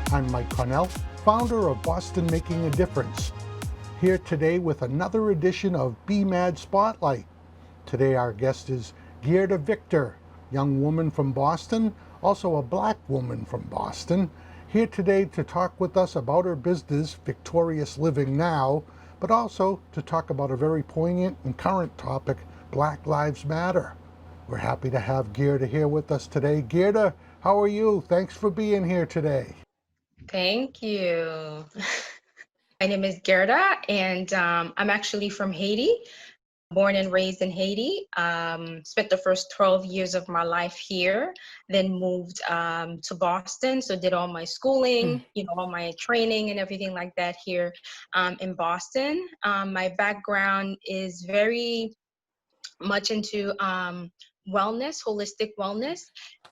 I'm Mike Connell, founder of Boston Making a Difference, here today with another edition of BMAD Spotlight. Today our guest is Guerda Victor, young woman from Boston, also a black woman from Boston, here today to talk with us about her business, Victorious Living Now, but also to talk about a very poignant and current topic, Black Lives Matter. We're happy to have Guerda here with us today. Guerda, how are you? Thanks for being here today. Thank you. My name is Gerda, and I'm actually from Haiti, born and raised in Haiti. Spent the first 12 years of my life here, then moved to Boston. So did all my schooling, all my training and everything like that here in Boston. My background is very much into wellness, holistic wellness,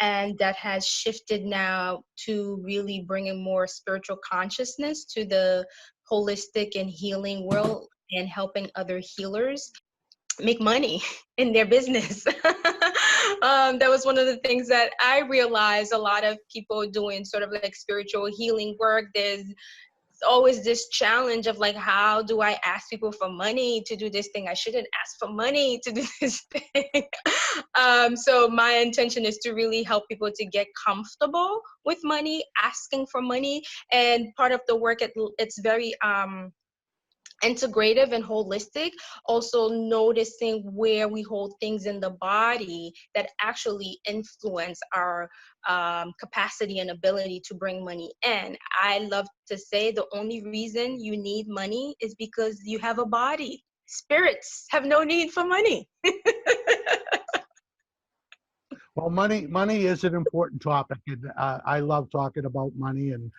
and that has shifted now to really bringing more spiritual consciousness to the holistic and healing world and helping other healers make money in their business. That was one of the things that I realized a lot of people doing sort of like spiritual healing work. There's always this challenge of like, how do I ask people for money to do this thing? I shouldn't ask for money to do this thing. So my intention is to really help people to get comfortable with money, asking for money. And part of the work, it's very integrative and holistic, also noticing where we hold things in the body that actually influence our capacity and ability to bring money in. I love to say the only reason you need money is because you have a body. Spirits have no need for money. Well, money is an important topic, and I love talking about money. And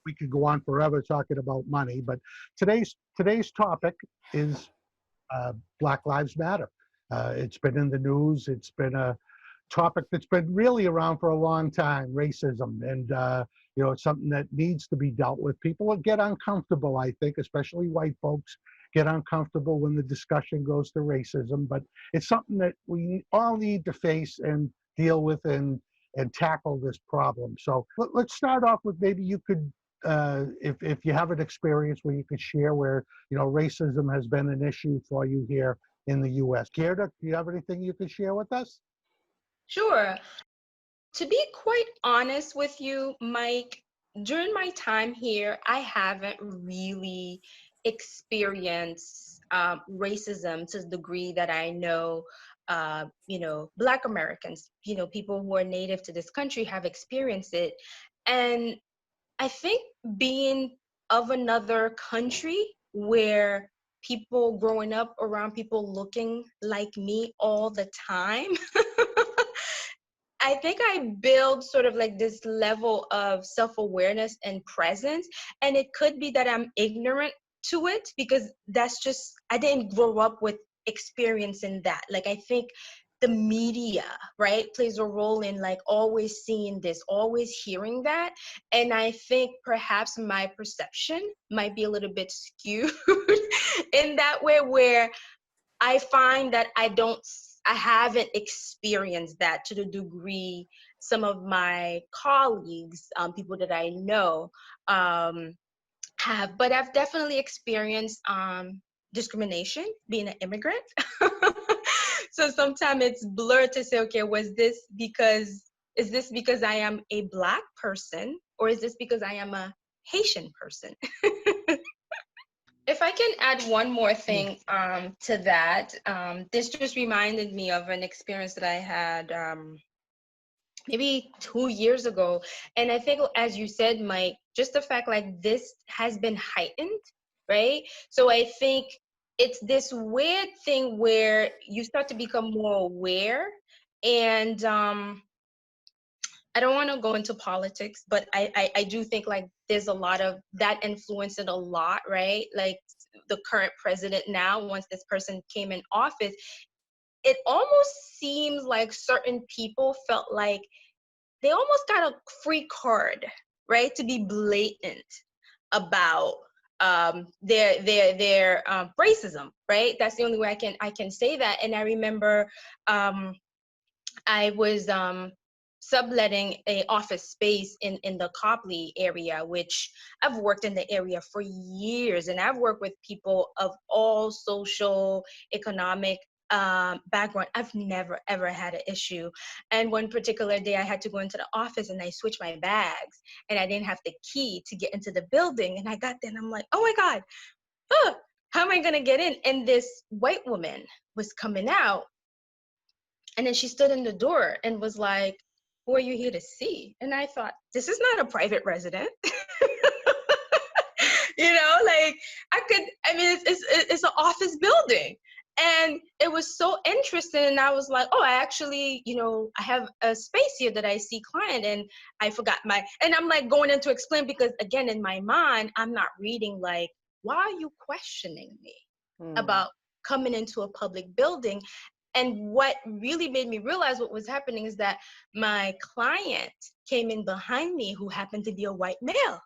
we could go on forever talking about money. But today's topic is Black Lives Matter. It's been in the news. It's been a topic that's been really around for a long time. Racism, and it's something that needs to be dealt with. People get uncomfortable, I think, especially white folks get uncomfortable when the discussion goes to racism, but it's something that we all need to face and deal with and tackle this problem. So let's start off with, maybe you could, if you have an experience where you could share where racism has been an issue for you here in the U.S. Gerda, do you have anything you could share with us? Sure. To be quite honest with you, Mike, during my time here, I haven't really experienced racism to the degree that I know, Black Americans, people who are native to this country have experienced it. And I think being of another country where people growing up around people looking like me all the time, I think I build sort of like this level of self-awareness and presence. And it could be that I'm ignorant to it because I didn't grow up with experiencing that. Like, I think the media, right, plays a role in like always seeing this, always hearing that. And I think perhaps my perception might be a little bit skewed in that way, where I find that I haven't experienced that to the degree some of my colleagues, people that I know, have. But I've definitely experienced discrimination being an immigrant. So sometimes it's blurred to say, okay, is this because I am a Black person, or is this because I am a Haitian person? If I can add one more thing to that, this just reminded me of an experience that I had maybe 2 years ago. And I think, as you said, Mike, just the fact like this has been heightened, right? So I think it's this weird thing where you start to become more aware. And I don't want to go into politics, but I do think like there's a lot of that influenced it a lot, right? Like the current president now, once this person came in office, it almost seems like certain people felt like they almost got a free card, right? To be blatant about their racism, right? That's the only way I can say that. And I remember I was subletting a office space in the Copley area, which I've worked in the area for years, and I've worked with people of all social, economic background. I've never ever had an issue. And one particular day I had to go into the office and I switched my bags and I didn't have the key to get into the building, and I got there and I'm like, oh my God, how am I gonna get in? And this white woman was coming out, and then she stood in the door and was like, who are you here to see? And I thought, this is not a private resident. Like I mean, it's an office building. And it was so interesting. And I was like, oh, I actually, I have a space here that I see client, and I forgot and I'm like going in to explain, because again, in my mind, I'm not reading like, why are you questioning me about coming into a public building? And what really made me realize what was happening is that my client came in behind me, who happened to be a white male.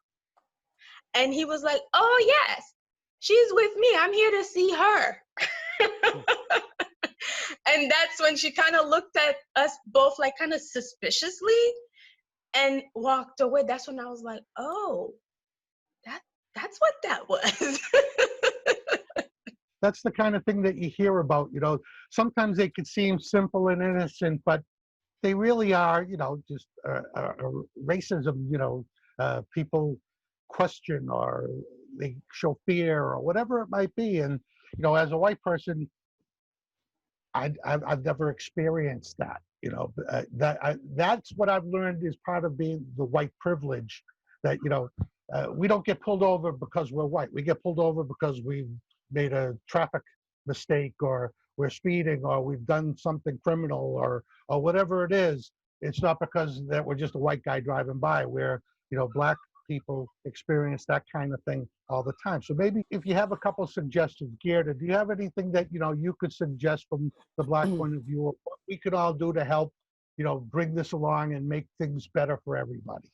And he was like, oh, yes, she's with me. I'm here to see her. And that's when she kind of looked at us both like kind of suspiciously and walked away. That's when I was like, oh, that's what that was. That's the kind of thing that you hear about, sometimes they could seem simple and innocent, but they really are, just racism, people question or they show fear or whatever it might be. And, as a white person, I've never experienced that, that's what I've learned is part of being the white privilege, that, we don't get pulled over because we're white. We get pulled over because we've made a traffic mistake, or we're speeding, or we've done something criminal, or whatever it is. It's not because that we're just a white guy driving by. We're, black people experience that kind of thing all the time. So maybe if you have a couple suggestions, Guerda, do you have anything that, you could suggest from the black point of view of what we could all do to help, bring this along and make things better for everybody?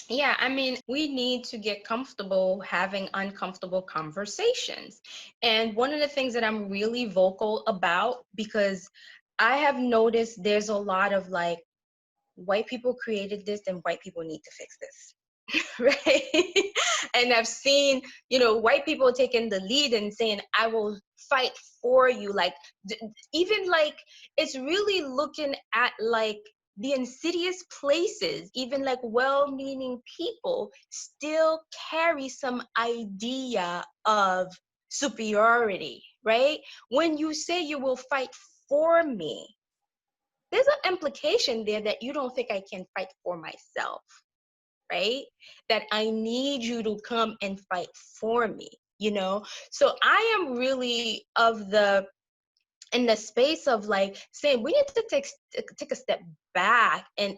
Yeah, I mean, we need to get comfortable having uncomfortable conversations. And one of the things that I'm really vocal about, because I have noticed there's a lot of like, white people created this, and white people need to fix this. Right? And I've seen, white people taking the lead and saying, I will fight for you. Like, even like, it's really looking at like, the insidious places, even like well-meaning people still carry some idea of superiority, right? When you say you will fight for me, there's an implication there that you don't think I can fight for myself, right? That I need you to come and fight for me, So I am really in the space of like saying we need to take a step back and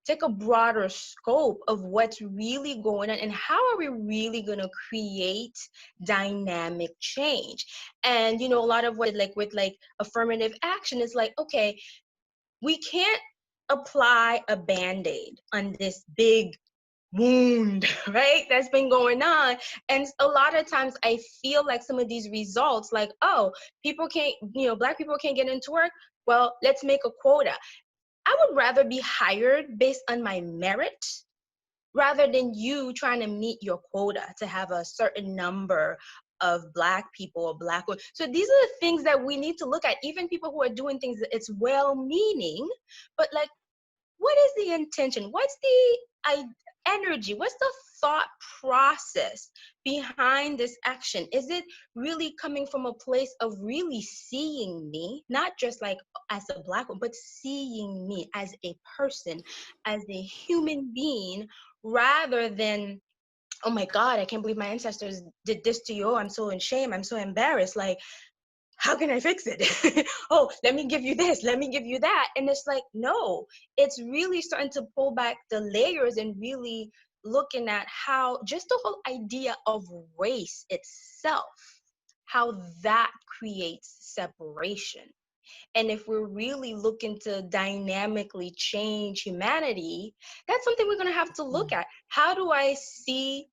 take a broader scope of what's really going on and how are we really going to create dynamic change. And a lot of what like with like affirmative action is like, okay, we can't apply a band-aid on this big wound, right? That's been going on. And a lot of times I feel like some of these results, like, oh, people can't, black people can't get into work. Well, let's make a quota. I would rather be hired based on my merit rather than you trying to meet your quota to have a certain number of black people or black women. So these are the things that we need to look at. Even people who are doing things, it's well-meaning, but like, what is the intention? What's the energy? What's the thought process behind this action? Is it really coming from a place of really seeing me, not just like as a black one, but seeing me as a person, as a human being, rather than, oh my God, I can't believe my ancestors did this to you. Oh, I'm so in shame. I'm so embarrassed. Like, how can I fix it? Oh, let me give you this, let me give you that. And it's like, no, it's really starting to pull back the layers and really looking at how just the whole idea of race itself, how that creates separation. And if we're really looking to dynamically change humanity, that's something we're going to have to look at. How do I see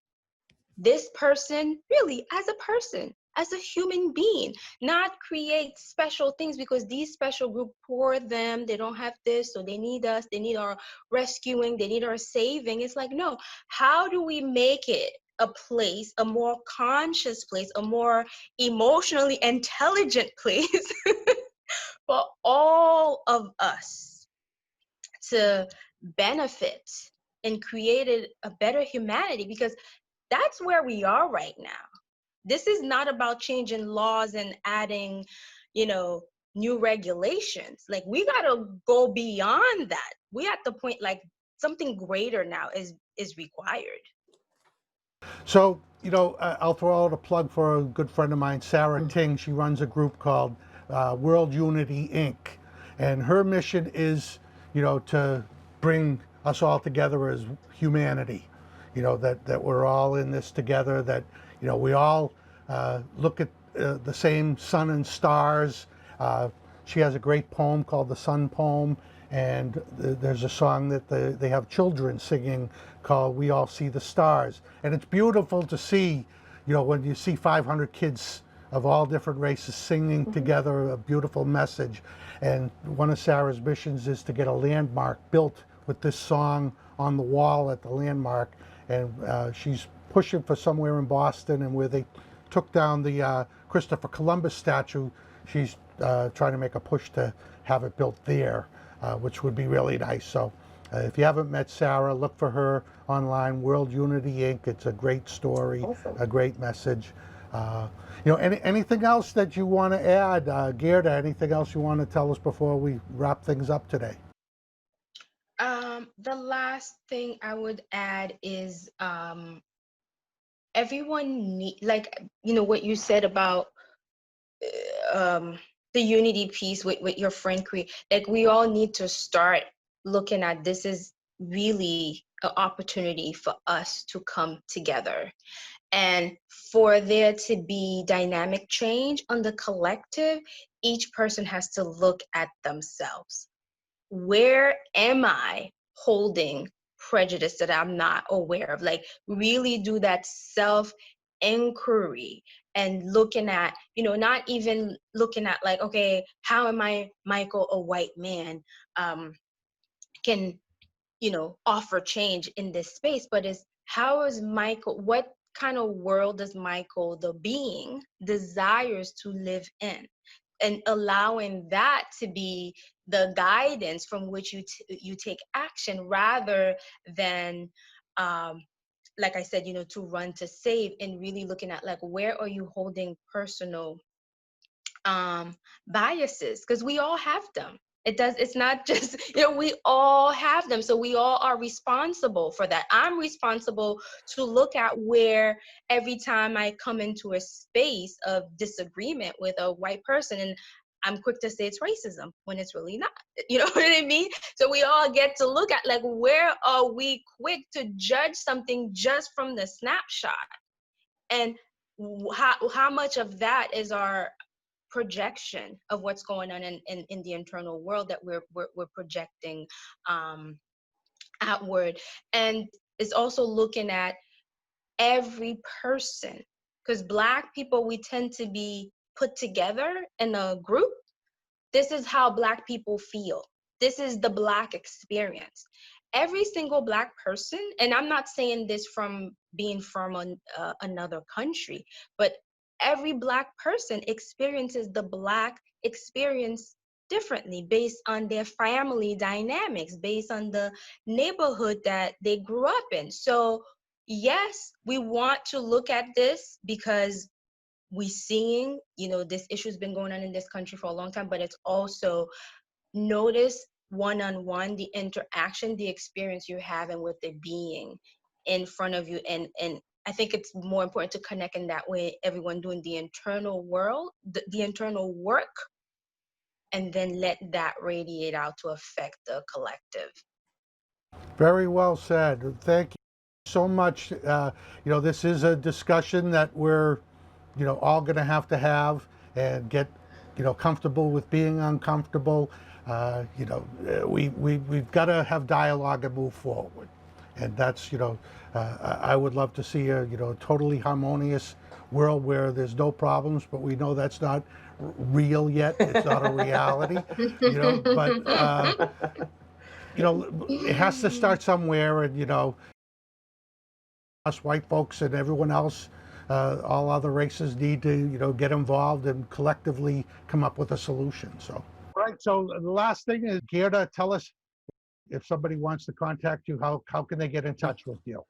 this person really as a person? as a human being, not create special things because these special group poor them, they don't have this, so they need us, they need our rescuing, they need our saving. It's like, no, how do we make it a place, a more conscious place, a more emotionally intelligent place for all of us to benefit and create a better humanity? Because that's where we are right now. This is not about changing laws and adding, new regulations. Like, we gotta go beyond that. We at the point, like, something greater now is required. So, I'll throw out a plug for a good friend of mine, Sarah Ting. She runs a group called World Unity Inc. And her mission is, to bring us all together as humanity. That we're all in this together, that, we all look at the same sun and stars. She has a great poem called the Sun Poem, and there's a song that they have children singing called We All See the Stars. And it's beautiful to see, when you see 500 kids of all different races singing together a beautiful message. And one of Sarah's missions is to get a landmark built with this song on the wall at the landmark. And she's pushing for somewhere in Boston, and where they took down the Christopher Columbus statue, she's trying to make a push to have it built there, which would be really nice. So if you haven't met Sarah, look for her online, World Unity Inc. It's a great story, awesome. A great message. Anything else that you want to add, Guerda? Anything else you want to tell us before we wrap things up today? The last thing I would add is everyone what you said about the unity piece with your friend Cree. Like, we all need to start looking at this as really an opportunity for us to come together, and for there to be dynamic change on the collective. Each person has to look at themselves. Where am I holding prejudice that I'm not aware of? Like, really do that self inquiry and looking at, not even looking at like, okay, how am I, Michael, a white man, can, offer change in this space, but is how is Michael, what kind of world does Michael, the being, desires to live in? And allowing that to be the guidance from which you take action, rather than like I said, to run to save, and really looking at like, where are you holding personal biases? Because we all have them. It's not just, we all have them. So we all are responsible for that. I'm responsible to look at where every time I come into a space of disagreement with a white person, and I'm quick to say it's racism when it's really not. You know what I mean? So we all get to look at like, where are we quick to judge something just from the snapshot? And how much of that is our projection of what's going on in the internal world that we're projecting outward? And it's also looking at every person, because Black people, we tend to be put together in a group. This is how Black people feel. This is the Black experience. Every single Black person, and I'm not saying this from being from another country, but every Black person experiences the Black experience differently based on their family dynamics, based on the neighborhood that they grew up in. So yes, we want to look at this because we seeing, this issue's been going on in this country for a long time, but it's also notice one-on-one the interaction, the experience you're having with the being in front of you. And I think it's more important to connect in that way, everyone doing the internal world, the internal work, and then let that radiate out to affect the collective. Very well said. Thank you so much. This is a discussion that we're, all going to have and get, comfortable with being uncomfortable. We've got to have dialogue and move forward. And that's, I would love to see a, totally harmonious world where there's no problems, but we know that's not real yet. It's not a reality, but, it has to start somewhere. And, us white folks and everyone else, all other races need to, get involved and collectively come up with a solution. So, right. So the last thing is, Guerda, tell us, if somebody wants to contact you, how can they get in touch with you?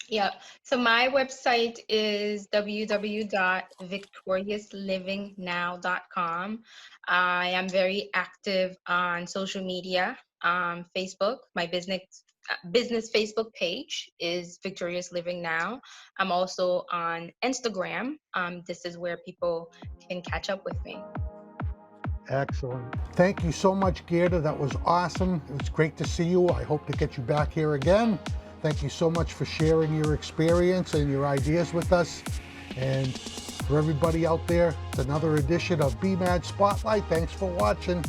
Yeah, so my website is www.victoriouslivingnow.com. I am very active on social media. Facebook, my business Facebook page is Victorious Living Now. I'm also on Instagram. This is where people can catch up with me. Excellent. Thank you so much, Guerda. That was awesome. It was great to see you. I hope to get you back here again. Thank you so much for sharing your experience and your ideas with us. And for everybody out there, it's another edition of BMAD Spotlight. Thanks for watching.